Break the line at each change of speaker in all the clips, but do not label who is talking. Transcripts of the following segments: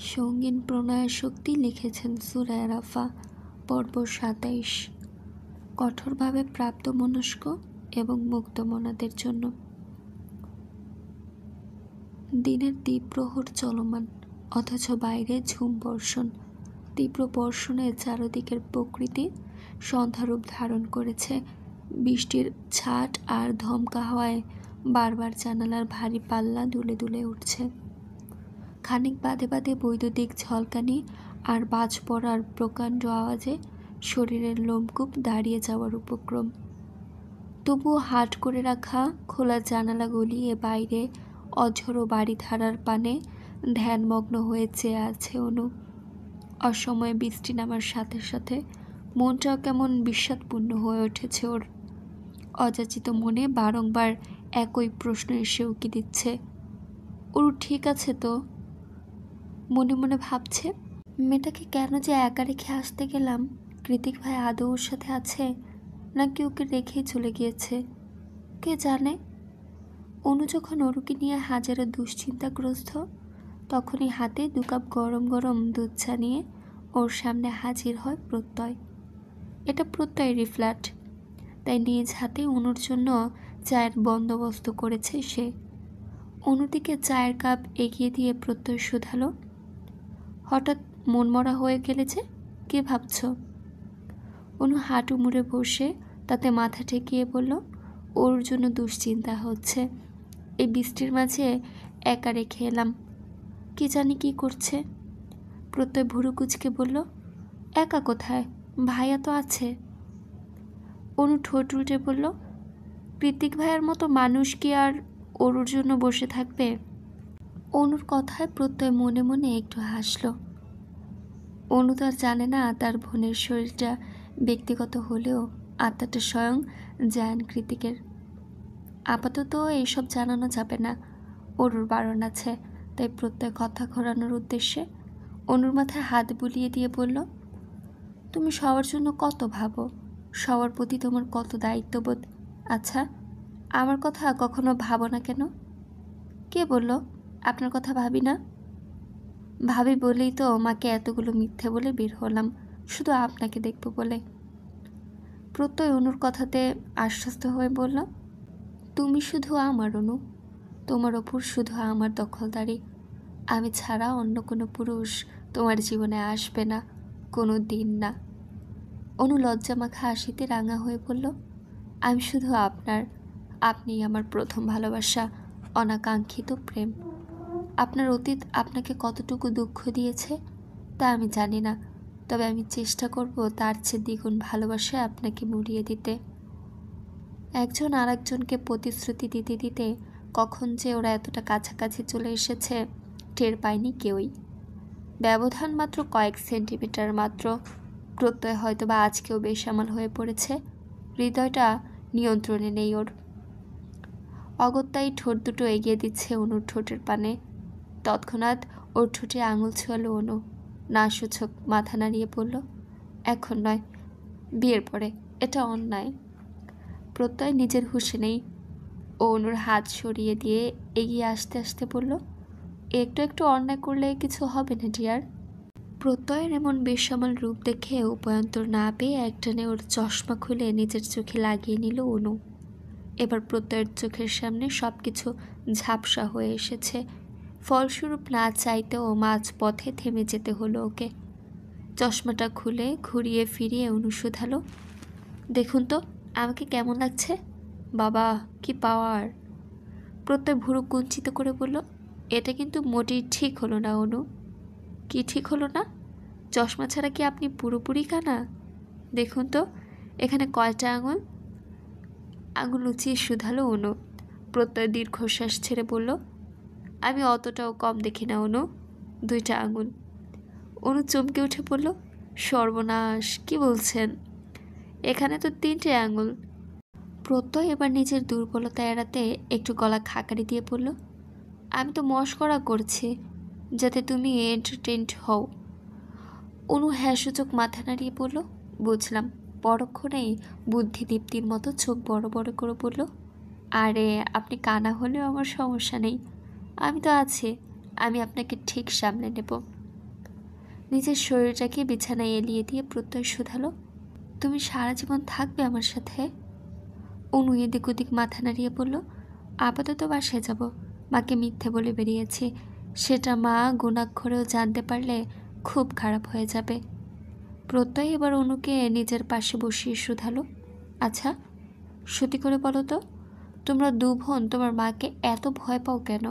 সঙ্গীন প্রণয়াশক্তি লিখেছেন সূরা রাফা, পর্ব ২৭। কঠোরভাবে প্রাপ্তমনস্ক এবং মুক্তমনাদের জন্য। দিনের দ্বিপ্রহর চলমান, অথচ বাইরে ঝুম বর্ষণ। তীব্র বর্ষণে চারদিকের প্রকৃতি সন্ধ্যারূপ ধারণ করেছে। বৃষ্টির ছাট আর ধমকা হাওয়ায় বারবার জানালার ভারী পাল্লা দুলে দুলে উঠছে। খানিক বাদে বাদে বৈদ্যুতিক ঝলকানি আর বাজ পড়ার প্রকাণ্ড আওয়াজে শরীরের লোমকূপ দাঁড়িয়ে যাওয়ার উপক্রম। তবুও হাট করে রাখা খোলা জানালা গলিয়ে বাইরে অঝোরো বাড়িধারার পানে ধ্যানমগ্ন হয়ে চেয়ে আছে অনু। অসময়ে বৃষ্টি নামার সাথে সাথে মনটাও কেমন বিষাদপূর্ণ হয়ে উঠেছে ওর। অযাচিত মনে বারংবার একই প্রশ্ন এসে উকি দিচ্ছে, ওর ঠিক আছে তো? মনে মনে ভাবছে, মেয়েটাকে কেন যে একা রেখে আসতে গেলাম। কৃতিক ভাই আদৌ ওর সাথে আছে, নাকি ওকে রেখেই চলে গিয়েছে, কে জানে। অনু যখন অরুকে নিয়ে হাজারো দুশ্চিন্তাগ্রস্ত, তখনই হাতে 2 কাপ গরম গরম দুধ চা নিয়ে ওর সামনে হাজির হয় প্রত্যয়। এটা প্রত্যয়েরই ফ্ল্যাট, তাই নিজ হাতে অনুর জন্য চায়ের বন্দোবস্ত করেছে সে। অনুদিকে চায়ের কাপ এগিয়ে দিয়ে প্রত্যয় শুধালো, হঠাৎ মনমরা হয়ে গেলে যে, কে ভাবছ? অনু হাঁটু মুড়ে বসে তাতে মাথা ঠেকিয়ে বলল, ওর জন্য দুশ্চিন্তা হচ্ছে। এই বৃষ্টির মাঝে একা রেখে এলাম, কি জানি কি করছে। প্রত্যয় ভুরু কুচকে বলল, একা কোথায়, ভাইয়া তো আছে। অনু ঠোঁট উল্টে বলল, কৃতিক ভাইয়ের মতো মানুষ কি আর ওর জন্য বসে থাকবে? অনুর কথায় প্রত্যয় মনে মনে একটু হাসল। অনু তো আর জানে না তার বোনের শরীরটা ব্যক্তিগত হলেও আত্মাটা স্বয়ং জায়ান কৃতিকের। আপাতত এইসব জানানো যাবে না, অনুর বারণ আছে। তাই প্রত্যয় কথা ঘোরানোর উদ্দেশ্যে অনুর মাথায় হাত বুলিয়ে দিয়ে বলল, তুমি সবার জন্য কত ভাবো, সবার প্রতি তোমার কত দায়িত্ববোধ। আচ্ছা, আমার কথা কখনো ভাবো না কেন? কে বলল আপনার কথা ভাবি না? ভাবি বলেই তো মাকে এতগুলো মিথ্যে বলে বের হলাম, শুধু আপনাকে দেখব বলে। প্রত্যয় অনুর কথাতে আশ্বস্ত হয়ে বলল, তুমি শুধু আমার অনু, তোমার ওপর শুধু আমার দখলদারি। আমি ছাড়া অন্য কোনো পুরুষ তোমার জীবনে আসবে না, কোনো দিন না। অনু লজ্জামাখা হাসিতে রাঙা হয়ে বলল, আমি শুধু আপনার, আপনিই আমার প্রথম ভালোবাসা, অনাকাঙ্ক্ষিত প্রেম। আপনার অতীত আপনাকে কতটুকু দুঃখ দিয়েছে তা আমি জানি না, তবে আমি চেষ্টা করব তার চেয়ে দ্বিগুণ ভালোবাসায় আপনাকে মুড়িয়ে দিতে। একজন আর একজনকে প্রতিশ্রুতি দিতে দিতে কখন যে ওরা এতটা কাছাকাছি চলে এসেছে টের পায়নি কেউই। ব্যবধান মাত্র কয়েক সেন্টিমিটার মাত্র। প্রত্যয় হয়তো বা আজকেও বেসামাল হয়ে পড়েছে, হৃদয়টা নিয়ন্ত্রণে নেই ওর। অগত্যাই ঠোঁট দুটো এগিয়ে দিচ্ছে অনুর ঠোঁটের পানে। তৎক্ষণাৎ ওর ঠোঁটে আঙুল ছোঁয়ালো অনু। না সূচক মাথা নাড়িয়ে বলল, এখন নয়, বিয়ের পরে, এটা অন্যায়। প্রত্যয় নিজের হুঁশে নেই। ও অনুর হাত সরিয়ে দিয়ে এগিয়ে আসতে আসতে বলল, একটু একটু অন্যায় করলে কিছু হবে না ডিয়ার। প্রত্যয়ের এমন বেসামাল রূপ দেখে উপায়ন্তর না পেয়ে একটানে ওর চশমা খুলে নিজের চোখে লাগিয়ে নিল অনু। এবার প্রত্যয়ের চোখের সামনে সব কিছু ঝাপসা হয়ে এসেছে। ফলস্বরূপ না চাইতেও মাঝ পথে থেমে যেতে হলো ওকে। চশমাটা খুলে ঘুরিয়ে ফিরিয়ে অনু শুধালো, দেখুন তো আমাকে কেমন লাগছে? বাবা, কি পাওয়ার! প্রত্যয় ভুরু কুঞ্চিত করে বলল, এটা কিন্তু মোটেই ঠিক হলো না অনু। কি ঠিক হলো না? চশমা ছাড়া কি আপনি পুরোপুরি কানা? দেখুন তো এখানে কয়টা আঙুল? আঙুল উঁচিয়ে শুধালো অনু। প্রত্যয় দীর্ঘশ্বাস ছেড়ে বলল, আমি অতটাও কম দেখি না অনু, 2টা আঙুল। অনু চমকে উঠে বলল, সর্বনাশ, কি বলছেন? এখানে তো 3টে আঙুল। প্রত্যয় এবার নিজের দুর্বলতা এড়াতে একটু গলা খাকারি দিয়ে বলল, আমি তো মশকরা করছি যাতে তুমি এন্টারটেইনড হও। অনু হ্যাঁসূচক মাথা নাড়িয়ে বলল, বুঝলাম। পরক্ষণেই বুদ্ধিদীপ্তির মতো চোখ বড় বড় করে বলল, আরে আপনি কানা হলেও আমার সমস্যা নেই, আমি তো আছি, আমি আপনাকে ঠিক সামলে নেব। নিজের শরীরটাকে বিছানায় এলিয়ে দিয়ে প্রত্যয় শুধালো, তুমি সারা জীবন থাকবে আমার সাথে? অনু এদিক ওদিক মাথা নাড়িয়ে বলল, আপাতত বাসায় যাব। মাকে মিথ্যে বলে বেরিয়েছি, সেটা মা গুণাক্ষরেও জানতে পারলে খুব খারাপ হয়ে যাবে। প্রত্যয় এবার অনুকে নিজের পাশে বসিয়ে শুধালো, আচ্ছা সত্যি করে বলো তো, তোমরা দু বোন তোমার মাকে এত ভয় পাও কেন?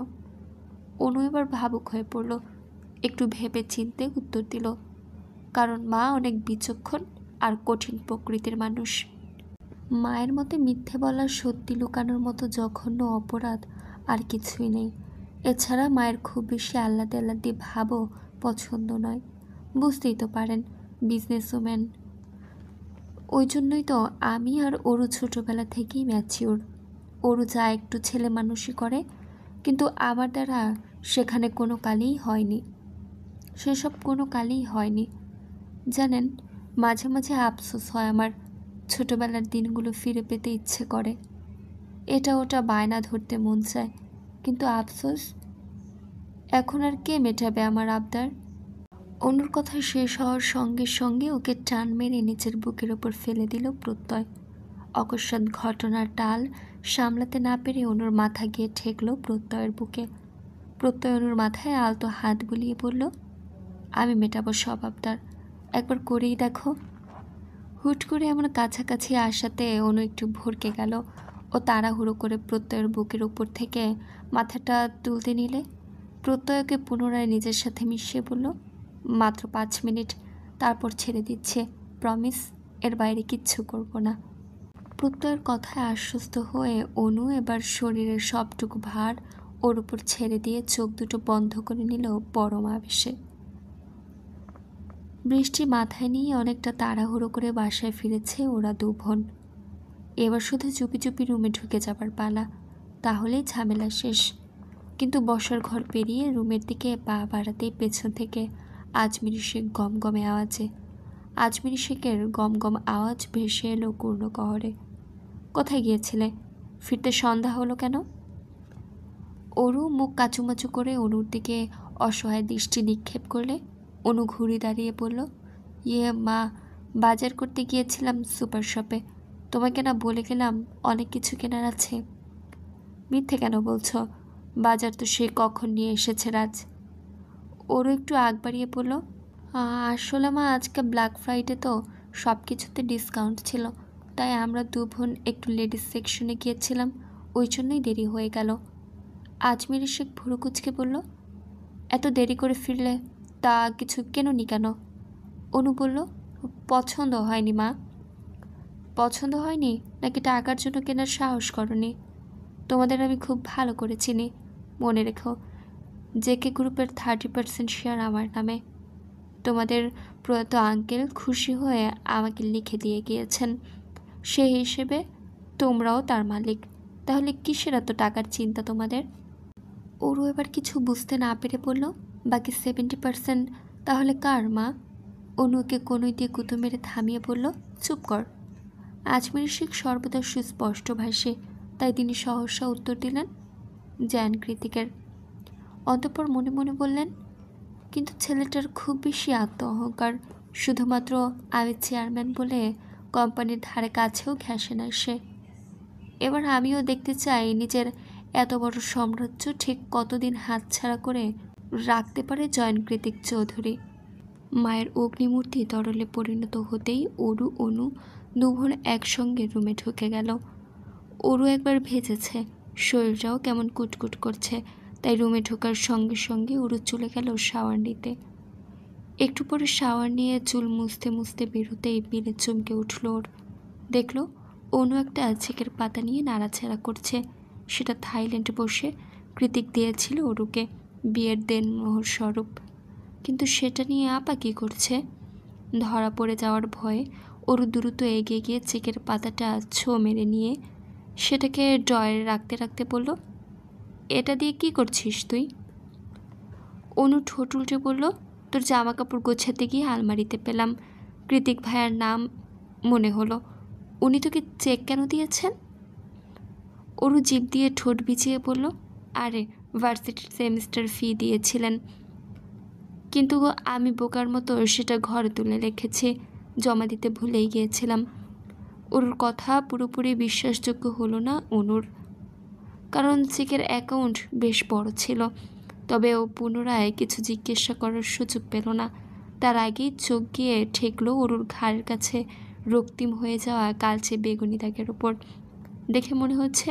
অনু এবার ভাবুক হয়ে পড়ল। একটু ভেবে চিনতে উত্তর দিল, কারণ মা অনেক বিচক্ষণ আর কঠিন প্রকৃতির মানুষ। মায়ের মতে মিথ্যে বলা, সত্যি লুকানোর মতো জঘন্য অপরাধ আর কিছুই নেই। এছাড়া মায়ের খুব বেশি আল্লাদি ভাবও পছন্দ নয়। বুঝতেই তো পারেন, বিজনেসম্যান। ওই জন্যই তো আমি আর ওরু ছোটোবেলা থেকেই ম্যাচিওর। ওরু যা একটু ছেলে মানুষই করে, কিন্তু আমার দ্বারা সেখানে কোনো কালেই হয়নি, সেসব কোনো কালেই হয়নি। জানেন, মাঝে মাঝে আফসোস হয় আমার, ছোটোবেলার দিনগুলো ফিরে পেতে ইচ্ছে করে। এটা ওটা বায়না ধরতে মন চায়, কিন্তু আফসোস, এখন আর কে মেটাবে আমার আবদার? অনুর কথা শেষ হওয়ার সঙ্গে সঙ্গে ওকে টান মেরে নিচের বুকের ওপর ফেলে দিল প্রত্যয়। অকস্মাৎ ঘটনার টাল সামলাতে না পেরে অনুর মাথা গিয়ে ঠেকল প্রত্যয়ের বুকে। প্রত্যয় অনুর মাথায় আলতো হাত বুলিয়ে বলল, আমি মেটাবো সব আবদার, একবার করেই দেখো। হুট করে এমন কাছাকাছি আসাতে অনু একটু ভরকে গেল। ও তাড়াহুড়ো করে প্রত্যয়ের বুকের উপর থেকে মাথাটা তুলতে নিলে প্রত্যয়কে পুনরায় নিজের সাথে মিশিয়ে বলল, মাত্র 5 মিনিট, তারপর ছেড়ে দিচ্ছে, প্রমিস, এর বাইরে কিচ্ছু করব না। প্রত্যয়ের কথায় আশ্বস্ত হয়ে অনু এবার শরীরের সবটুকু ভার ওর উপর ছেড়ে দিয়ে চোখ দুটো বন্ধ করে নিল পরম আবেশে। বৃষ্টি মাথায় নিয়ে অনেকটা তাড়াহুড়ো করে বাসায় ফিরেছে ওরা দু বোন। এবার শুধু চুপি চুপি রুমে ঢুকে যাবার পালা, তাহলেই ঝামেলা শেষ। কিন্তু বসার ঘর পেরিয়ে রুমের দিকে পা বাড়াতেই পেছন থেকে আজমিরি শেখ গমগমে আওয়াজে আজমিরি শেখের গমগম আওয়াজ ভেসে এলো কূর্ণকহরে। কোথায় গিয়েছিলে? ফিরতে সন্ধ্যা হলো কেন? অরু মুখ কাচুমাচু করে অনুর দিকে অসহায় দৃষ্টি নিক্ষেপ করলে অনু ঘুরে দাঁড়িয়ে বলল, ইয়ে মা, বাজার করতে গিয়েছিলাম সুপার শপে। তোমাকে না বলে গেলাম অনেক কিছু কেনার আছে? মিথ্যে কেন বলছো? বাজার তো সে কখন নিয়ে এসেছে রাজ। ওরও একটু আগ বাড়িয়ে বলল, আসলে মা আজকে ব্ল্যাক ফ্রাইডে তো সব কিছুতে ডিসকাউন্ট ছিল, তাই আমরা দু বোন একটু লেডিস সেকশনে গিয়েছিলাম, ওই জন্যই দেরি হয়ে গেল। আজমিরি শেখ ভুরু কুচকে বলল, এত দেরি করে ফিরলে তা কিছু কেননি কেন? অনু বলল, পছন্দ হয়নি মা। পছন্দ হয়নি নাকি টাকার জন্য কেনার সাহস করনি? তোমাদের আমি খুব ভালো করে চিনি, মনে রেখো, জেকে গ্রুপের 30% শেয়ার আমার নামে। তোমাদের প্রয়াত আঙ্কেল খুশি হয়ে আমাকে লিখে দিয়ে গিয়েছেন, সেই হিসেবে তোমরাও তার মালিক। তাহলে কিসের এত টাকার চিন্তা তোমাদের? ওরও এবার কিছু বুঝতে না পেরে বলল, বাকি 70% তাহলে কার মা? অনুকে কোনোই দিয়ে কুতো মেরে থামিয়ে বলল, চুপ কর। আজমির শেখ সর্বদা সুস্পষ্ট ভাষে, তাই তিনি সহসা উত্তর দিলেন, জ্ঞান কৃতিকের। অতঃপর মনে মনে বললেন, কিন্তু ছেলেটার খুব বেশি আত্ম অহংকার, শুধুমাত্র আমি চেয়ারম্যান বলে কোম্পানির ধারে কাছেও ঘেঁষে না সে। এবার আমিও দেখতে চাই নিজের এত বড় সাম্রাজ্য ঠিক কতদিন হাতছাড়া করে রাখতে পারে জয়নকৃতিক চৌধুরী। মায়ের অগ্নিমূর্তি তরলে পরিণত হতেই অরু অনু দুভোর একসঙ্গে রুমে ঢুকে গেল। অরু একবার ভেজেছে, শরীরটাও কেমন কুটকুট করছে, তাই রুমে ঢোকার সঙ্গে সঙ্গে অরু চলে গেল শাওয়ার নিতে। একটু পরে শাওয়ার নিয়ে চুল মুছতে মুছতে বেরোতেই বিলে চমকে উঠল ওর। দেখল অনু একটা ঝিকের পাতা নিয়ে নাড়াচাড়া করছে, সেটা থাইল্যান্ডে বসে কৃতিক দিয়েছিল অরুকে বিয়ের দেনমোহর স্বরূপ। কিন্তু সেটা নিয়ে আপা কী করছে? ধরা পড়ে যাওয়ার ভয়ে অরু দ্রুত এগিয়ে গিয়ে চিকের পাতাটা ছো মেরে নিয়ে সেটাকে ড্রয়ারে রাখতে রাখতে বলল, এটা দিয়ে কি করছিস তুই? অনু ঠোঁট উল্টে বলল, তোর জামা কাপড় গোছাতে গিয়ে আলমারিতে পেলাম, কৃতিক ভাইয়ার নাম মনে হলো। উনি তোকে চেক কেন দিয়েছেন? অরু জিভ দিয়ে ঠোঁট বিছিয়ে বলল, আরে ভার্সিটির সেমিস্টার ফি দিয়েছিলেন। কিন্তু আমি বোকার মতো সেটা ঘরে তুলে রেখেছি, জমা দিতে ভুলেই গিয়েছিলাম। ওর কথা পুরোপুরি বিশ্বাসযোগ্য হলো না অনুর, কারণ চেকের অ্যাকাউন্ট বেশ বড় ছিল। তবে ও পুনরায় কিছু জিজ্ঞাসা করার সুযোগ পেল না। তার আগেই চোখ গিয়ে ঠেকলো ওর ঘাড়ের কাছে রক্তিম হয়ে যাওয়া কালচে বেগুনি দাগের ওপর। দেখে মনে হচ্ছে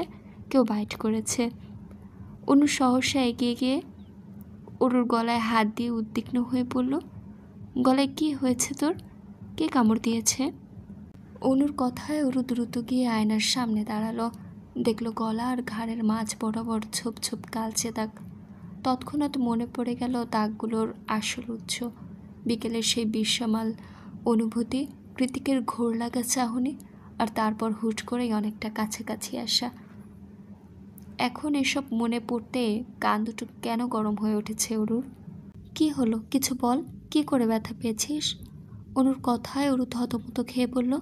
কেউ বাইট করেছে। অনু সহসা এগিয়ে গিয়ে ওর গলায় হাত দিয়ে উদ্বিগ্ন হয়ে পড়ল। গলায় কি হয়েছে তোর? কে কামড় দিয়েছে? অনুর কথায় ওর দ্রুত গিয়ে আয়নার সামনে দাঁড়ালো। দেখলো গলা আর ঘাড়ের মাঝ বরাবর ছোপ ছোপ কালচে দাগ। তৎক্ষণাৎ মনে পড়ে গেল দাগগুলোর আসল উৎস, বিকেলের সেই বিশ্বমাল অনুভূতি, কৃতিকের ঘোর লাগা চাহনি, আর তারপর হুট করেই অনেকটা কাছাকাছি আসা। এখন এসব মনে পড়তে কান দুটো কেন গরম হয়ে উঠেছে অরুর। কি হলো, কিছু বল, কি করে ব্যথা পেয়েছিস? অনুর কথায় অরু থতমত খেয়ে বলল,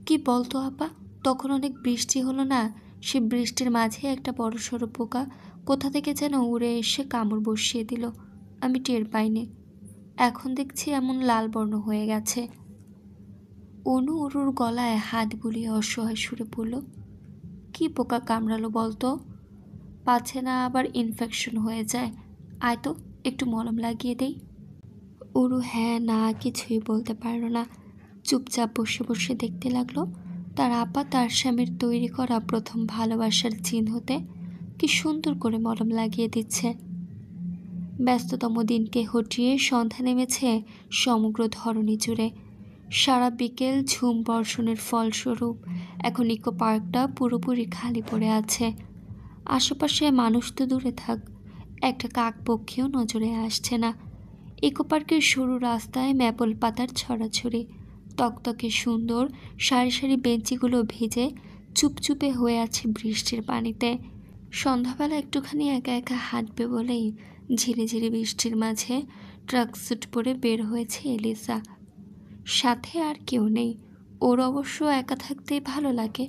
কি বলতো আপা, তখন অনেক বৃষ্টি হলো না, সে বৃষ্টির মাঝে একটা বড়সড় পোকা কোথা থেকে যেন উড়ে এসে কামড় বসিয়ে দিল। আমি টের পাইনি, এখন দেখছি এমন লাল বর্ণ হয়ে গেছে। অনু অরুর গলায় হাত বুলিয়ে অসহায় সুরে বলল, কি পোকা কামড়ালো বলতো? পাছে না আবার ইনফেকশন হয়ে যায়। আয় তো, একটু মলম লাগিয়ে দেই। অরু হ্যাঁ না কিছুই বলতে পারল না। চুপচাপ বসে বসে দেখতে লাগলো তার আপা তার স্বামীর তৈরি করা প্রথম ভালোবাসার চিহ্নতে কি সুন্দর করে মলম লাগিয়ে দিচ্ছে। ব্যস্ততম দিনকে হটিয়ে সন্ধ্যা নেমেছে সমগ্র ধরণী জুড়ে। সারা বিকেল ঝুম বর্ষণের ফলস্বরূপ এখন ইকো পার্কটা পুরোপুরি খালি পড়ে আছে। আশেপাশে মানুষ তো দূরে থাক, একটা কাক পক্ষীও নজরে আসছে না। ইকো পার্কের সরু রাস্তায় ম্যাপল পাতার ছড়াছড়ি, তকতকে সুন্দর সারি সারি বেঞ্চিগুলো ভিজে চুপচুপে হয়ে আছে বৃষ্টির পানিতে। সন্ধ্যাবেলা একটুখানি একা একা হাঁটবে বলেই ঝিরে ঝিরে বৃষ্টির মাঝে ট্রাকস্যুট পরে বের হয়েছে এলিসা। সাথে আর কেউ নেই। ওর অবশ্য একা থাকতেই ভালো লাগে,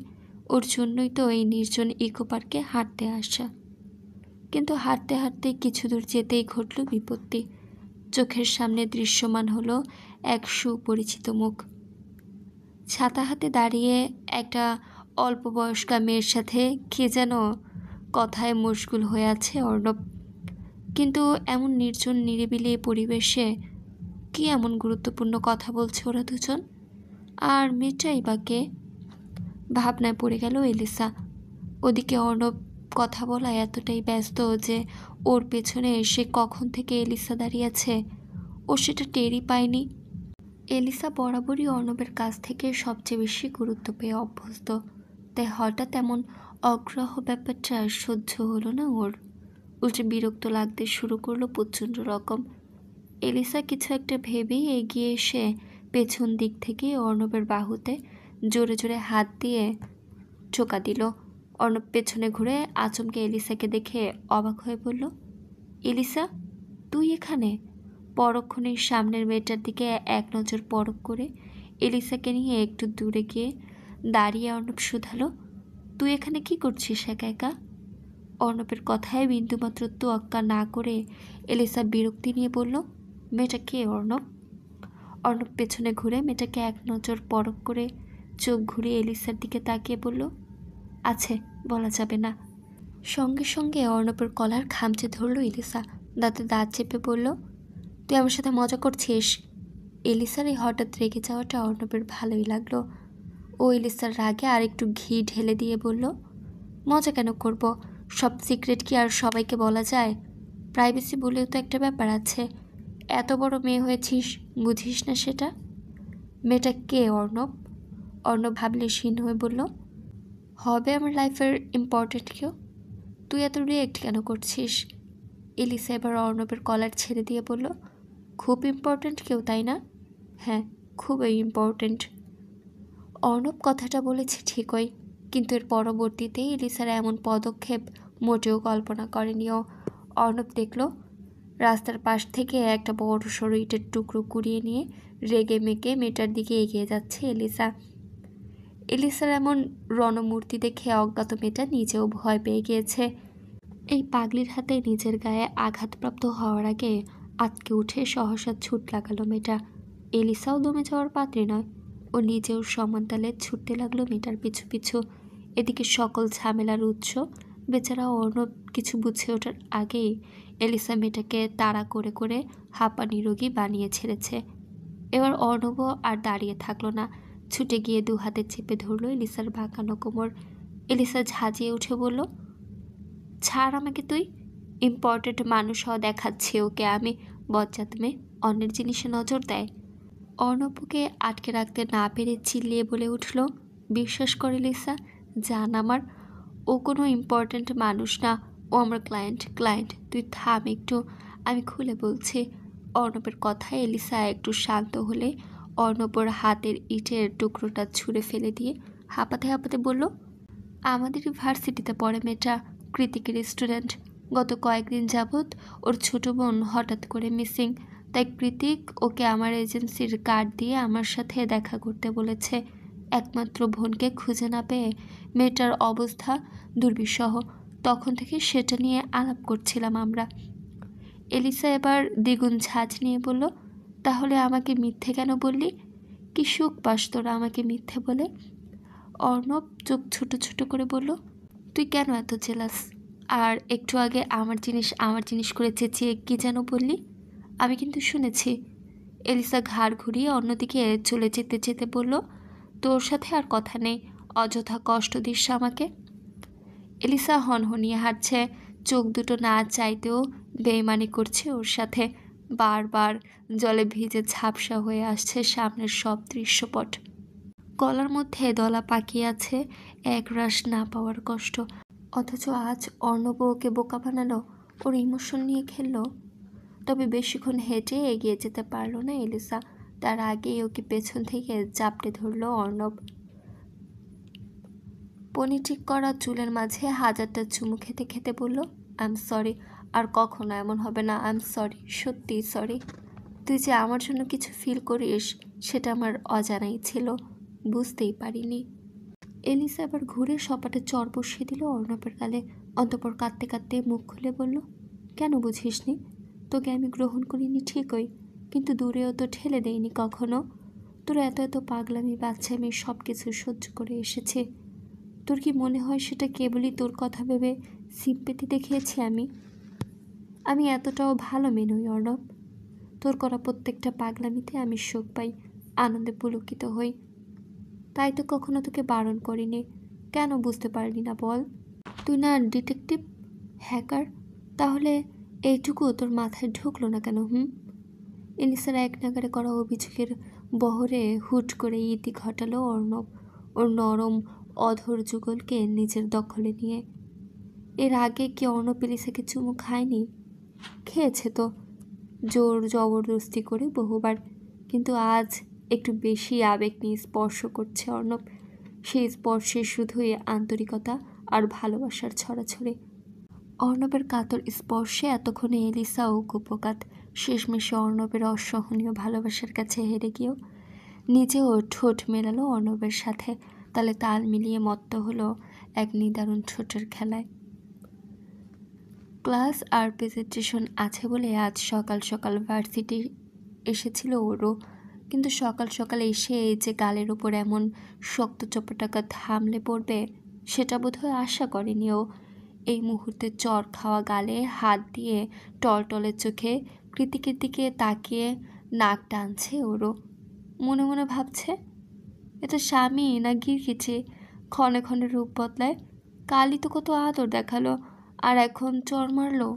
ওর জন্যই তো এই নির্জন ইকো পার্কে হাঁটতে আসা। কিন্তু হাঁটতে হাঁটতে কিছু দূর যেতেই ঘটল বিপত্তি। চোখের সামনে দৃশ্যমান হলো এক সুপরিচিত মুখ। ছাতা হাতে দাঁড়িয়ে একটা অল্প বয়স্কা মেয়ের সাথে কে যেন কথায় মশগুল হয়ে আছে অর্ণব। কিন্তু এমন নির্জন নিরিবিলি পরিবেশে কি এমন গুরুত্বপূর্ণ কথা বলছে ওরা দুজন? আর মেয়েটাই বা কে? ভাবনায় পড়ে গেল এলিসা। ওদিকে অর্ণব কথা বলায় এতটাই ব্যস্ত যে ওর পেছনে সে কখন থেকে এলিসা দাঁড়িয়েছে ও সেটা টেরই পায়নি। এলিসা বরাবরই অর্ণবের কাছ থেকে সবচেয়ে বেশি গুরুত্ব পেয়ে অভ্যস্ত, তাই হঠাৎ এমন অগ্রাহ্য ব্যাপারটা সহ্য হলো না ওর। উল্টে বিরক্ত লাগতে শুরু করলো প্রচণ্ড রকম। এলিসা কিছু একটা ভেবেই এগিয়ে এসে পেছন দিক থেকে অর্ণবের বাহুতে জোরে জোরে হাত দিয়ে ঠোকা দিল। অর্ণব পেছনে ঘুরে আচমকে এলিসাকে দেখে অবাক হয়ে বলল, এলিসা, তুই এখানে? পরক্ষণেই সামনের মেয়েটার দিকে এক নজর পরখ করে এলিসাকে নিয়ে একটু দূরে গিয়ে দাঁড়িয়ে অর্ণব শুধালো, তুই এখানে কি করছিস একা একা? অর্ণবের কথায় বিন্দুমাত্র তোয়াক্কা না করে এলিসা বিরক্তি নিয়ে বলল, মেয়েটা কে অর্ণব? অর্ণব পেছনে ঘুরে মেয়েটাকে এক নজর পরখ করে চোখ ঘুরিয়ে এলিসার দিকে তাকিয়ে বলল, আছে, বলা যাবে না। সঙ্গে সঙ্গে অর্ণবের কলার খামচে ধরল এলিসা। দাঁতে দাঁত চেপে বলল, তুই আমার সাথে মজা করছিস? এলিসার এই হঠাৎ রেগে যাওয়াটা অর্ণবের ভালোই লাগলো। ও এলিসার রাগে আর একটু ঘি ঢেলে দিয়ে বলল, মজা কেন করব? সব সিক্রেট কি আর সবাইকে বলা যায়? প্রাইভেসি বলেও তো একটা ব্যাপার আছে। এত বড় মেয়ে হয়েছিস, বুঝিস না সেটা? মেয়েটা কে অর্ণব? অর্ণব ভাবলেশহীন হয়ে বলল, হবে আমার লাইফের ইম্পর্টেন্ট কেউ। তুই এত রিয়েক্ট কেন করছিস? এলিসা এবার অর্ণবের কলার ছেড়ে দিয়ে বলল, খুব ইম্পর্ট্যান্ট কেউ, তাই না? হ্যাঁ, খুবই ইম্পর্ট্যান্ট। অর্ণব কথাটা বলেছে ঠিকই, কিন্তু এর পরবর্তীতে এলিসার এমন পদক্ষেপ মোটেও কল্পনা করেনিও। অর্ণব দেখল রাস্তার পাশ থেকে একটা বড় সড়ো ইটের টুকরো কুড়িয়ে নিয়ে রেগে মেগে মেয়েটার দিকে এগিয়ে যাচ্ছে এলিসা। এলিসার এমন রণমূর্তি দেখে অজ্ঞাত মেয়েটা নিজেও ভয় পেয়ে গিয়েছে। এই পাগলির হাতে নিজের গায়ে আঘাতপ্রাপ্ত হওয়ার আগে আটকে উঠে সহসা ছুট লাগালো মেয়েটা। এলিসাও দমে যাওয়ার পাত্রী নয়, ও নিজেও সমান তালে ছুটতে লাগলো মেয়েটার পিছু পিছু। এদিকে সকল ঝামেলার উৎস বেচারা অর্ণব কিছু বুঝে ওঠার আগেই এলিসা মেয়েটাকে তাড়া করে করে হাঁপানি রোগী বানিয়ে ছেড়েছে। এবার অর্ণবও আর দাঁড়িয়ে থাকলো না, ছুটে গিয়ে দু হাতে চেপে ধরলো এলিসার বাঁকানো কোমর। এলিসা ঝাঁঝিয়ে উঠে বলল, ছাড় আমাকে তুই, ইম্পর্টেন্ট মানুষ হওয়া দেখাচ্ছি ওকে আমি, বজ্জাত মেয়ে, অন্যের জিনিসে নজর দেয়। অর্ণবকে আটকে রাখতে না পেরে চিল্লিয়ে বলে উঠল, বিশ্বাস করে লিসা, জান আমার, ও কোনো ইম্পর্ট্যান্ট মানুষ না, ও আমার ক্লায়েন্ট তুই থাম একটু, আমি খুলে বলছি। অর্ণবের কথায় এলিসা একটু শান্ত হলে অর্ণবর হাতের ইটের টুকরোটা ছুঁড়ে ফেলে দিয়ে হাঁপাতে হাঁপাতে বলল, আমাদের ইউনিভার্সিটিতে পড়ে মেয়েটা, কৃতিকের স্টুডেন্ট। গত কয়েকদিন যাবৎ ওর ছোট বোন হঠাৎ করে মিসিং, তাই কৃতিক ওকে আমার এজেন্সির কার্ড দিয়ে আমার সাথে দেখা করতে বলেছে। একমাত্র বোনকে খুঁজে না পেয়ে মেয়েটার অবস্থা দুর্বিষহ, তখন থেকে সেটা নিয়ে আলাপ করছিলাম আমরা। এলিসা এবার দ্বিগুণ ঝাঁজ নিয়ে বলল, তাহলে আমাকে মিথ্যে কেন বললি? কি সুখ পাস তোরা আমাকে মিথ্যে বলে? অর্ণব চোখ ছোট ছোট করে বলল, তুই কেন এত জেলাস? আর একটু আগে আমার জিনিস করে চেঁচিয়ে কি যেন বললি? আমি কিন্তু শুনেছি। এলিসা ঘাড় ঘুরিয়ে অন্যদিকে চলে যেতে যেতে বলল, তোর সাথে আর কথা নেই, অযথা কষ্ট দিস আমাকে। এলিসা হনহনিয়ে হাঁটছে, চোখ দুটো না চাইতেও বেইমানি করছে ওর সাথে। বারবার জলে ভিজে ঝাপসা হয়ে আসছে সামনের সব দৃশ্যপট। গলার মধ্যে দলা পাকিয়ে আছে একরাশ না পাওয়ার কষ্ট। অথচ আজ অর্ণব ওকে বোকা বানালো, ওর ইমোশন নিয়ে খেললো। তবে বেশিক্ষণ হেঁটে এগিয়ে যেতে পারলো না এলিসা, তার আগেই ওকে পেছন থেকে চাপটে ধরলো অর্ণব। পনি ঠিক করা চুলের মাঝে হাজারটা চুমু খেতে খেতে বলল, আই এম সরি, আর কখনো এমন হবে না, আই এম সরি, সত্যিই সরি। তুই যে আমার জন্য কিছু ফিল করিস সেটা আমার অজানাই ছিল, বুঝতেই পারিনি। এলিসা এবার ঘুরে সপাটে চর বসিয়ে দিল অর্ণবের গালে। অন্তঃপর কাঁদতে কাঁদতে মুখ খুলে বলল, কেন বুঝিসনি? তোকে আমি গ্রহণ করিনি ঠিকই, কিন্তু দূরেও তো ঠেলে দেইনি কখনো। তোর এত এত পাগলামি বাচ্চামি সব কিছু সহ্য করে এসেছে। তোর কি মনে হয় সেটা কেবলই তোর কথা ভেবে সিম্পেথি দেখিয়েছি আমি এতটাও ভালো মেয়ে নই অর্ণব। তোর করা প্রত্যেকটা পাগলামিতে আমি সুখ পাই, আনন্দে পুলকিত হই। তাই তো কখনো তোকে বারণ করিনি। কেন বুঝতে পারলি না বল? তুই না ডিটেকটিভ, হ্যাকার, তাহলে এইটুকু তোর মাথায় ঢুকলো না কেন? এলিসার এক নাগারে করা অভিযোগের বহরে হুট করে ইতি ঘটালো অর্ণব, ওর নরম অধর যুগলকে নিজের দখলে নিয়ে। এর আগে কি অর্ণব এলিসাকে চুমু খায়নি? খেয়েছে তো, জোর জবরদস্তি করে বহুবার, কিন্তু আজ একটু বেশি আবেগ নিয়ে স্পর্শ করছে অর্ণব। সেই স্পর্শে শুধুই আন্তরিকতা আর ভালোবাসার ছড়াছড়ি। অর্ণবের কাতর স্পর্শে এতক্ষণে এলিসা ও কুপকাত, শেষমেশে অর্ণবের অসহনীয় ভালোবাসার কাছে হেরে গিয়েও নিজেও ঠোঁট মেলালো অর্ণবের সাথে, তালে তাল মিলিয়ে মত্ত হলো এক নিদারুণ ঠোঁটের খেলায়। ক্লাস আর প্রেজেন্টেশন আছে বলে আজ সকাল সকাল ভার্সিটি এসেছিল ওরও, কিন্তু সকাল সকাল এসে এই যে গালের ওপর এমন শক্ত চপটাকা থামলে পড়বে সেটা বোধহয় আশা করেনি ও। এই মুহূর্তে চর খাওয়া গালে হাত দিয়ে টলটলে চোখে কৃতিকের দিকে তাকিয়ে নাক টানছে ওরও। মনে মনে ভাবছে, এটা স্বামী না গিরগিচি, ক্ষণে ক্ষণে রূপ বদলায়। কালই তো কত আদর দেখালো, আর এখন চর মারলো।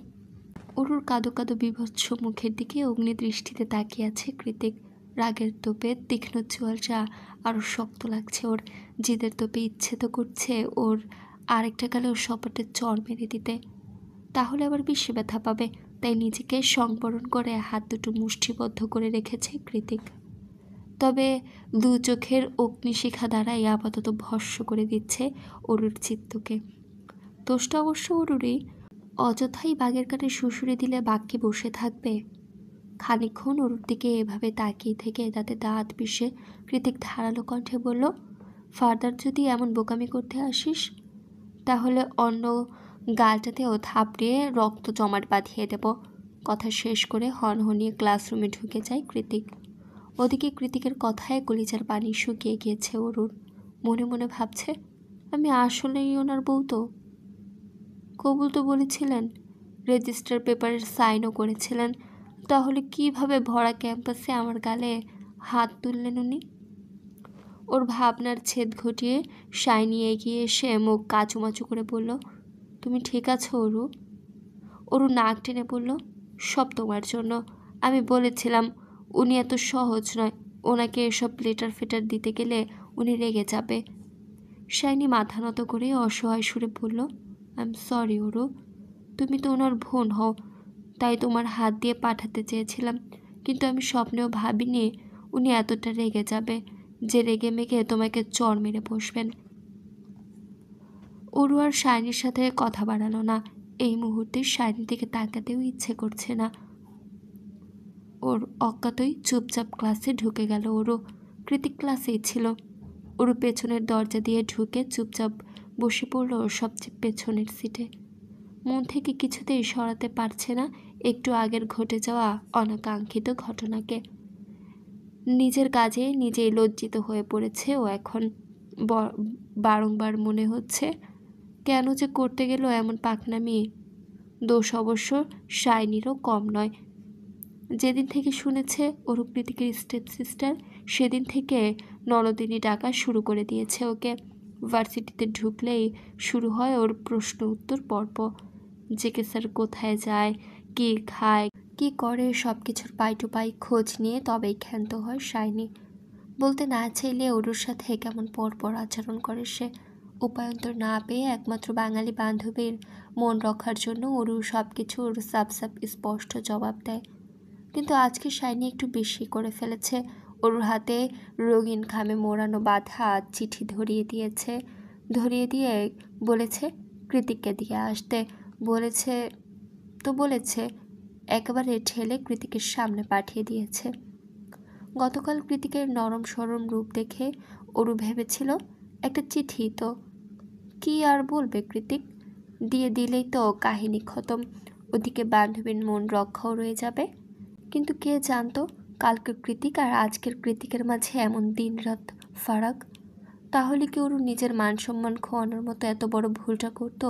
অরুর কাদো কাদো বিভৎস মুখের দিকে অগ্নিদৃষ্টিতে তাকিয়ে আছে কৃতিক। রাগের তোপে তীক্ষ্ণ চোয়ালটা আরও শক্ত লাগছে ওর। জিদের তোপে ইচ্ছে তো করছে ওর আরেকটা গালে ওর সপাটে চর মেরে দিতে, তাহলে আবার বেশি ব্যথা পাবে। তাই নিজেকে সংবরণ করে হাত দুটো মুষ্টিবদ্ধ করে রেখেছে কৃতিক। তবে দু চোখের অগ্নিশিখা দ্বারাই আপাতত ভস্ম করে দিচ্ছে অরুর চিত্তকে। দোষটা অবশ্য অরুরই, অযথাই বাঘের কানে শুশুরে দিলে বাঘকে বসে থাকবে? খানিকক্ষণ অরুর দিকে এভাবে তাকিয়ে থেকে দাঁতে দাঁত পিষে কৃতিক ধারালো কণ্ঠে বলল, ফার্দার যদি এমন বোকামি করতে আসিস তাহলে অন্য গালটাতেও থাপড়িয়ে রক্ত জমাট বাঁধিয়ে দেব। কথা শেষ করে হনহনিয়ে ক্লাসরুমে ঢুকে যায় কৃতিক। ওদিকে কৃতিকের কথায় কলিজার পানি শুকিয়ে গিয়েছে অরুর। মনে মনে ভাবছে, আমি আসলেই ওনার বউ তো? কবুল তো বলেছিলেন, রেজিস্টার পেপারের সাইনও করেছিলেন, তাহলে কিভাবে ভরা ক্যাম্পাসে আমার গালে হাত তুললেন উনি? ওর ভাবনার ছেদ ঘটিয়ে শাইনি এগিয়ে এসে মুখ কাচুমাচু করে বলল, তুমি ঠিক আছো অরু? অরু নাক টেনে বলল, সব তোমার জন্য। আমি বলেছিলাম উনি এত সহজ নয়, ওনাকে এসব লেটার ফেটার দিতে গেলে উনি রেগে যাবে। শাইনি মাথা নত করে অসহায় সুরে বলল, আই এম সরি অরু, তুমি তো ওনার বোন হও, তাই তোমার হাত দিয়ে পাঠাতে চেয়েছিলাম, কিন্তু আমি স্বপ্নেও ভাবিনি উনি এতটা রেগে যাবে যে রেগে মেগে তোমাকে চড় মেরে বসবেন। অরু আর শাইনির সাথে কথা বাড়ালো না। এই মুহূর্তে শাইনির দিকে তাকাতেও ইচ্ছে করছে না। ওর অজ্ঞাতই চুপচাপ ক্লাসে ঢুকে গেল অরু। কৃতিক ক্লাসেই ছিল। অরু পেছনের দরজা দিয়ে ঢুকে চুপচাপ বসে পড়ল সবচেয়ে পেছনের সিটে। মন থেকে কিছুতেই সরাতে পারছে না একটু আগের ঘটে যাওয়া অনাকাঙ্ক্ষিত ঘটনাকে। নিজের কাজে নিজেই লজ্জিত হয়ে পড়েছে ও এখন। বারংবার মনে হচ্ছে কেন যে করতে গেল এমন পাকনামি। দোষ অবশ্য শাইনিরও কম নয়। যেদিন থেকে শুনেছে অরু কৃতিকের স্টেপ সিস্টার, সেদিন থেকে ননদিনী ডাকা শুরু করে দিয়েছে ওকে। ভার্সিটিতে ঢুকলেই শুরু হয় ওর প্রশ্ন উত্তর পর্ব। জেকে স্যার কোথায় যায়, কী খায়, কী করে, সব কিছুর পাই টু পাই খোঁজ নিয়ে তবেই ক্ষান্ত হয় শাইনি। বলতে না চাইলে অরুর সাথে কেমন পরপর আচরণ করে সে। উপায়ন্তর না পেয়ে একমাত্র বাঙালি বান্ধবীর মন রক্ষার জন্য অরু সব কিছুর সাপ স্পষ্ট জবাব দেয়। কিন্তু আজকে শাইনি একটু বেশি করে ফেলেছে। অরুর হাতে রঙিন খামে মোড়ানো বাঁধা চিঠি ধরিয়ে দিয়ে বলেছে কৃতিককে দিয়ে আসতে। বলেছে একেবারে ঠেলে কৃতিকের সামনে পাঠিয়ে দিয়েছে। গতকাল কৃতিকের নরম সরম রূপ দেখে অরু ভেবেছিল একটা চিঠি তো, কি আর বলবে কৃতিক, দিয়ে দিলেই তো কাহিনী খতম, ওদিকে বান্ধবীর মন রক্ষাও রয়ে যাবে। কিন্তু কে জানতো কালকের কৃতিক আর আজকের কৃতিকের মাঝে এমন দিন রাত ফারাক। তাহলে কি ওর নিজের মান সম্মান খোয়ানোর মতো এত বড় ভুলটা করতো?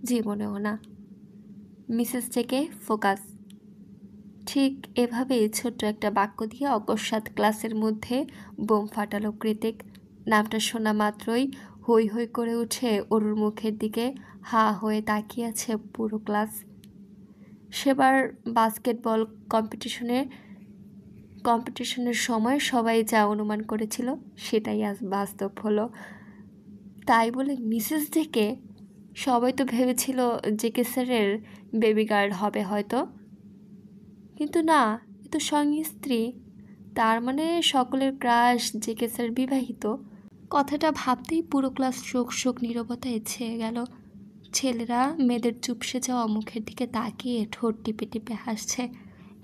জীবনেও না। Mrs J K focus. ঠিক এভাবেই ছোট্ট একটা বাক্য দিয়ে অকস্মাৎ ক্লাসের মধ্যে বোম ফাটালো কৃতিক। নামটা শোনা মাত্রই হৈ হৈ করে উঠে অরুর মুখের দিকে হা হয়ে তাকিয়ে আছে পুরো ক্লাস। সেবার বাস্কেটবল কম্পিটিশনের সময় সবাই যা অনুমান করেছিল সেটাই আজ বাস্তব হলো। তাই বলে মিসেস জেকে, সবাই তো ভেবেছিল জেকে স্যারের বেবি গার্ল হবে হয়তো, কিন্তু না, এ তো সঙ্গী স্ত্রী। তার মানে সকলের ক্রাশ জেকে স্যার বিবাহিত। কথাটা ভাবতেই পুরো ক্লাস শোক নীরবতায় ছেয়ে গেল। ছেলেরা মেয়েদের চুপসে যাওয়া মুখের দিকে তাকিয়ে ঠোঁট টিপে টিপে হাসছে।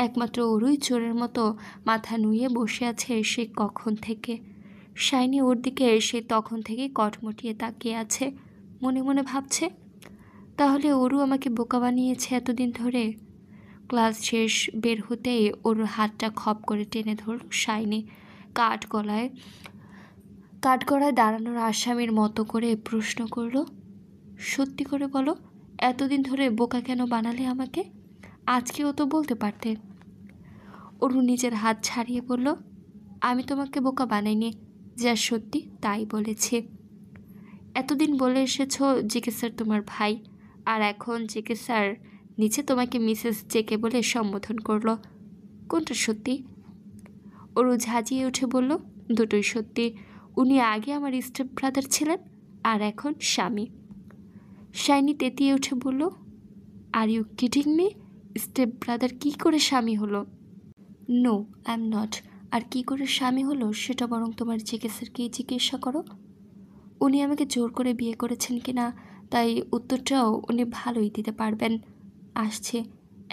একমাত্র অরুই চোরের মতো মাথা নুয়ে বসে আছে সে কখন থেকে। শাইনি ওর দিকে সে তখন থেকেই কটমটিয়ে তাকিয়ে আছে। মনে মনে ভাবছে, তাহলে অরু আমাকে বোকা বানিয়েছে এতদিন ধরে। ক্লাস শেষ বের হতেই ওর হাতটা খপ করে টেনে ধরল শাইনি। কাঠগড়ায় দাঁড়ানোর আসামির মতো করে প্রশ্ন করল, সত্যি করে বলো, এতদিন ধরে বোকা কেন বানালে আমাকে? আজকেও তো বলতে পারতে। অরু নিজের হাত ছাড়িয়ে বলল, আমি তোমাকে বোকা বানাইনি, যা সত্যি তাই বলেছি। এতদিন বলে এসেছ জেকে স্যার তোমার ভাই, আর এখন জেকে স্যার নিচে তোমাকে মিসেস জেকে বলে সম্বোধন করলো। কোনটা সত্যি? অরু ঝাঁঝিয়ে উঠে বলল, দুটোই সত্যি। উনি আগে আমার স্টেপ ব্রাদার ছিলেন আর এখন স্বামী। শাইনি তেতিয়ে উঠে বলল, are you kidding me? Step brother কী করে স্বামী হলো? No, I am not. আর কি করে স্বামী হলো সেটা বরং তোমার জেকে স্যারকেই জিজ্ঞাসা করো। উনি আমাকে জোর করে বিয়ে করেছেন কিনা তাই উত্তরটাও উনি ভালোই দিতে পারবেন। আসছে।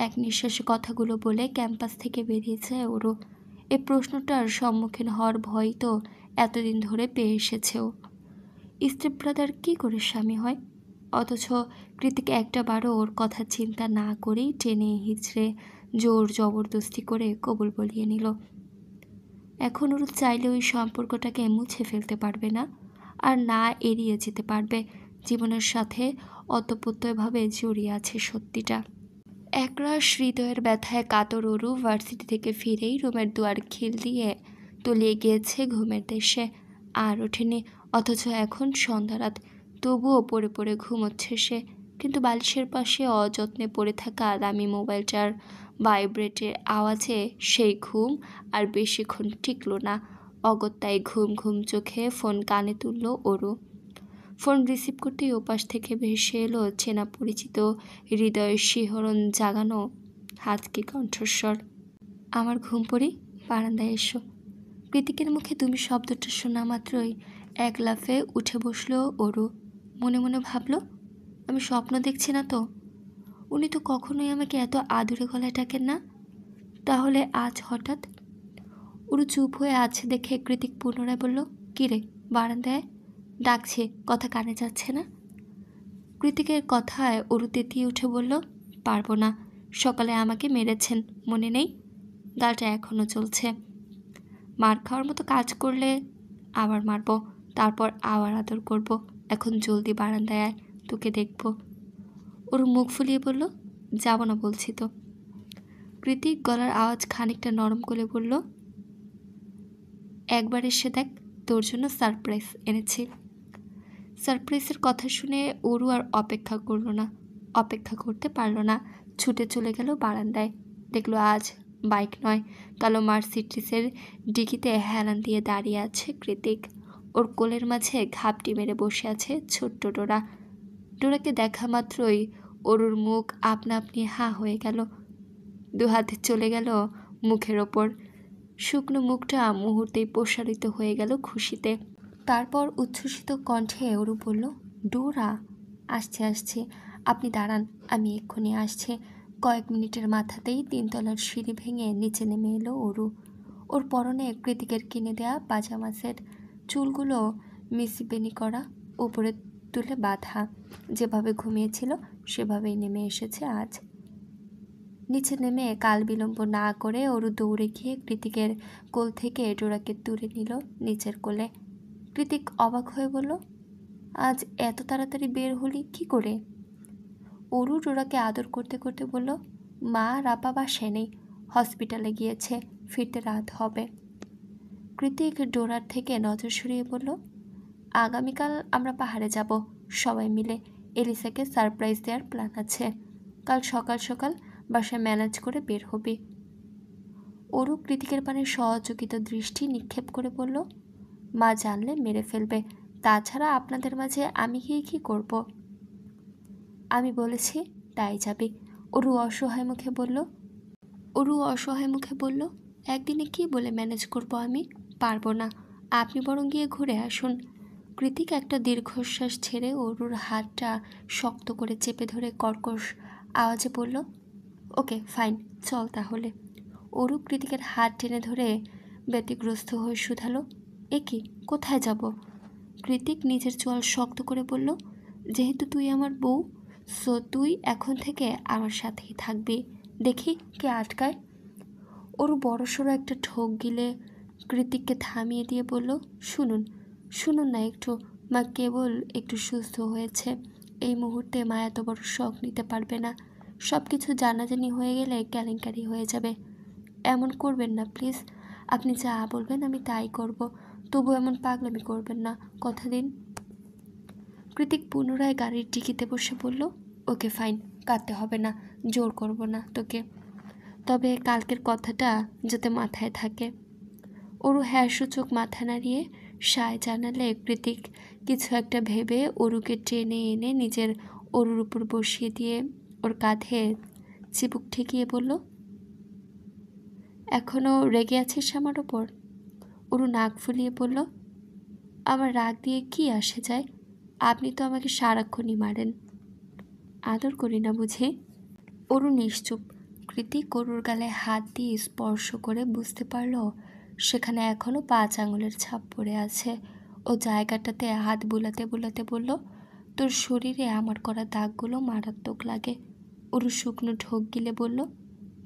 এক নিঃশ্বাসে কথাগুলো বলে ক্যাম্পাস থেকে বেরিয়েছে ওরও। এই প্রশ্নটার সম্মুখীন হওয়ার ভয় তো এতদিন ধরে পেয়ে এসেছেও। স্টেপ ব্রাদার কী করে স্বামী হয়? অথচ কৃতিক একটাবারও ওর কথা চিন্তা না করেই টেনে হিচড়ে জোর জবরদস্তি করে কবুল বলিয়ে নিল। এখন ওর চাইলে ওই সম্পর্কটাকে মুছে ফেলতে পারবে না, আর না এড়িয়ে যেতে পারবে। জীবনের সাথে অতপ্রত্যয়ভাবে জড়িয়ে আছে সত্যিটা। একরাশ হৃদয়ের ব্যথায় কাতর অরু ভার্সিটি থেকে ফিরেই রুমের দুয়ার খিল দিয়ে তলিয়ে গিয়েছে ঘুমের দেশে। আর ওঠেনি, অথচ এখন সন্ধ্যারাত, তবুও পড়ে পড়ে ঘুমোচ্ছে সে। কিন্তু বালিশের পাশে অযত্নে পড়ে থাকা দামি মোবাইলটার ভাইব্রেটের আওয়াজে সেই ঘুম আর বেশিক্ষণ টিকল না। অগত্যায় ঘুম ঘুম চোখে ফোন কানে তুলল অরু। ফোন রিসিভ করতেই ওপাশ থেকে ভেসে এলো চেনা পরিচিত হৃদয়ের শিহরণ জাগানো হাতকি কণ্ঠস্বর। আমার ঘুম পড়ি, বারান্দায় এসো। কৃতিকের মুখে তুমি শব্দটা শোনা মাত্রই এক লাফে উঠে বসলো অরু। মনে মনে ভাবল, আমি স্বপ্ন দেখছি না তো? উনি তো কখনোই আমাকে এত আদুরে গলায় ডাকেন না, তাহলে আজ হঠাৎ? অরু চুপ হয়ে আছে দেখে কৃতিক পুনরায় বলল, কিরে বারান্দায়? ডাকছে, কথা কানে যাচ্ছে না? কৃতিকের কথায় অরু তেতিয়ে উঠে বলল, পারবো না, সকালে আমাকে মেরেছেন মনে নেই? গালটা এখনও চলছে। মার খাওয়ার মতো কাজ করলে আবার মারব, তারপর আবার আদর করব। এখন জলদি বারান্দায় আয়, তোকে দেখব। ওর মুখ ফুলিয়ে বলল, যাব না বলছি তো। কৃতিক গলার আওয়াজ খানিকটা নরম করে বলল, একবার এসে দেখ, তোর জন্য সারপ্রাইজ এনেছি। সারপ্রাইজের কথা শুনে অরু আর অপেক্ষা করতে পারল না। ছুটে চলে গেল বারান্দায়। দেখলো আজ বাইক নয়, কালো মার্সিডিজের ডিকিতে হেলান দিয়ে দাঁড়িয়ে আছে কৃতিক। ওর কোলের মাঝে ঘাপটি মেরে বসে আছে ছোট্ট ডোরা। ডোরাকে দেখা মাত্রই অরুর মুখ আপনা আপনি হা হয়ে গেল। দুহাতে চলে গেল মুখের ওপর। শুকনো মুখটা মুহূর্তেই প্রসারিত হয়ে গেল খুশিতে। তারপর উচ্ছ্বসিত কণ্ঠে অরু বলল, ডোরা, আসছে, আপনি দাঁড়ান, আমি এক্ষুনি আসছি। কয়েক মিনিটের মাথাতেই 3 তলার সিঁড়ি ভেঙে নিচে নেমে এলো অরু। ওর পরনে কৃতিকের কিনে দেয়া পাজামা সেট, চুলগুলো মিসি বেনি করা, উপরে তুলে বাঁধা। যেভাবে ঘুমিয়েছিল সেভাবেই নেমে এসেছে আজ। নিচে নেমে কাল বিলম্ব না করে অরু দৌড়ে গিয়ে কৃতিকের কোল থেকে ডোরাকে তুলে নিল নিচের কোলে। কৃতিক অবাক হয়ে বলল, আজ এত তাড়াতাড়ি বের হলি কি করে? অরু ডোরাকে আদর করতে করতে বলল, মা রাপা বাসায় নেই, হসপিটালে গিয়েছে, ফিরতে রাত হবে। কৃতিক ডোরার থেকে নজর সরিয়ে বলল, আগামীকাল আমরা পাহাড়ে যাব সবাই মিলে। এলিসাকে সারপ্রাইজ দেওয়ার প্ল্যান আছে। কাল সকাল সকাল বাসায় ম্যানেজ করে বের হবি। অরু কৃতিকের পানে সহযোগিত দৃষ্টি নিক্ষেপ করে বলল, মা জানলে মেরে ফেলবে, তাছাড়া আপনাদের মাঝে আমি গিয়ে কী করব? আমি বলেছি তাই যাবি। অরু অসহায় মুখে বলল, একদিনে কি বলে ম্যানেজ করব আমি? পারবো না, আপনি বরং গিয়ে ঘুরে আসুন। কৃতিক একটা দীর্ঘশ্বাস ছেড়ে অরুর হাতটা শক্ত করে চেপে ধরে কর্কশ আওয়াজে বলল, ওকে ফাইন, চল তাহলে। অরু কৃতিকের হাত টেনে ধরে ব্যতিগ্রস্ত হয়ে শুধালো, এ কি, কোথায় যাব? কৃতিক নিজের চোয়াল শক্ত করে বলল, যেহেতু তুই আমার বউ, সো তুই এখন থেকে আমার সাথেই থাকবি, দেখি কে আটকায়। অরু বড়সড় একটা ঠোক গিলে কৃতিককে থামিয়ে দিয়ে বলল, শুনুন না একটু, মা কেবল একটু সুস্থ হয়েছে, এই মুহূর্তে মা এত বড় শখ নিতে পারবে না। সব কিছু জানাজানি হয়ে গেলে কেলেঙ্কারি হয়ে যাবে। এমন করবেন না প্লিজ, আপনি যা বলবেন আমি তাই করব, তবু এমন পাগলামি করবেন না, কথা দিন। কৃতিক পুনরায় গাড়ির ডিকিতে বসে বলল, ওকে ফাইন, কাঁদতে হবে না, জোর করব না তোকে, তবে কালকের কথাটা যাতে মাথায় থাকে। অরু হ্যাঁ সূচক মাথা নাড়িয়ে সায় জানালে কৃতিক কিছু একটা ভেবে অরুকে টেনে এনে নিজের অরুর উপর বসিয়ে দিয়ে ওর কাঁধে চিবুক ঠেকিয়ে বলল, এখনও রেগে আছিস আমার ওপর? অরু নাক ফুলিয়ে বলল, আমার রাগ দিয়ে কি আসে যায়? আপনি তো আমাকে সারাক্ষণই মারেন। আদর করি না বুঝি? অরু নিশ্চুপ। কৃতিক অরুর গালে হাত দিয়ে স্পর্শ করে বুঝতে পারল সেখানে এখনও 5 আঙুলের ছাপ পড়ে আছে। ও জায়গাটাতে হাত বুলাতে বুলাতে বলল, তোর শরীরে আমার করা দাগগুলো মারাত্মক লাগে। অরু শুকনো ঢোক গিলে বলল,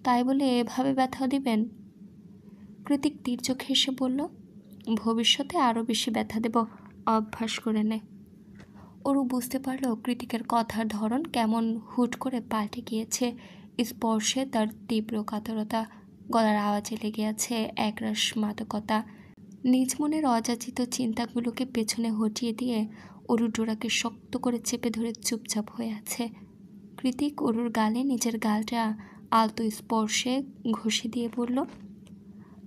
তাই বলে এভাবে ব্যথা দিবেন? কৃতিক তীর্যক হেসে বলল, ভবিষ্যতে আরও বেশি ব্যথা দেব, অভ্যাস করে নে। অরু বুঝতে পারল কৃতিকের কথার ধরন কেমন হুট করে পাল্টে গিয়েছে। স্পর্শে তার তীব্র কাতরতা, গলার আওয়াজে লেগে আছে একরাশ মাদকতা। নিজ মনের অযাচিত চিন্তাগুলোকে পেছনে হটিয়ে দিয়ে অরু ডোরাকে শক্ত করে চেপে ধরে চুপচাপ হয়ে আছে। কৃতিক অরুর গালে নিজের গালটা আলতো স্পর্শে ঘষে দিয়ে বলল,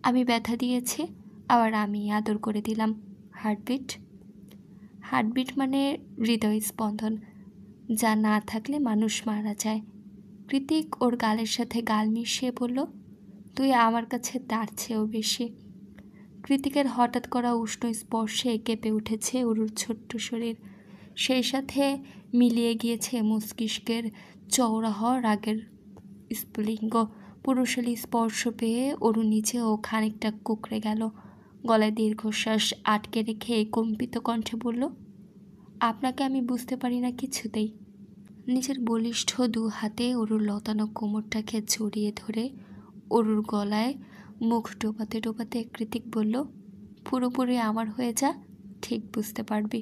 আমি ব্যথা দিয়েছি, আবার আমি আদর করে দিলাম। হার্টবিট? হার্টবিট মানে হৃদয় স্পন্দন, যা না থাকলে মানুষ মারা যায়। কৃতিক ওর গালের সাথে গাল মিশিয়ে বলল, তুই আমার কাছে তার চেয়েও বেশি। কৃতিকের হঠাৎ করা উষ্ণ স্পর্শে কেঁপে উঠেছে অরুর ছোট্ট শরীর। সেই সাথে মিলিয়ে গিয়েছে মস্তিষ্কের চওড়া হওয়া রাগের স্ফুলিঙ্গ। পুরুষালী স্পর্শ পেয়ে অরু নিজেও খানিকটা কুঁকড়ে গেল। গলায় দীর্ঘশ্বাস আটকে রেখে কম্পিত কণ্ঠে বলল, আপনাকে আমি বুঝতে পারি না কিছুতেই। নিজের বলিষ্ঠ দু হাতে অরুর লতানো কোমরটাকে জড়িয়ে ধরে অরুর গলায় মুখ ডোবাতে ডোবাতে কৃতিক বলল, পুরোপুরি আমার হয়ে যা, ঠিক বুঝতে পারবি।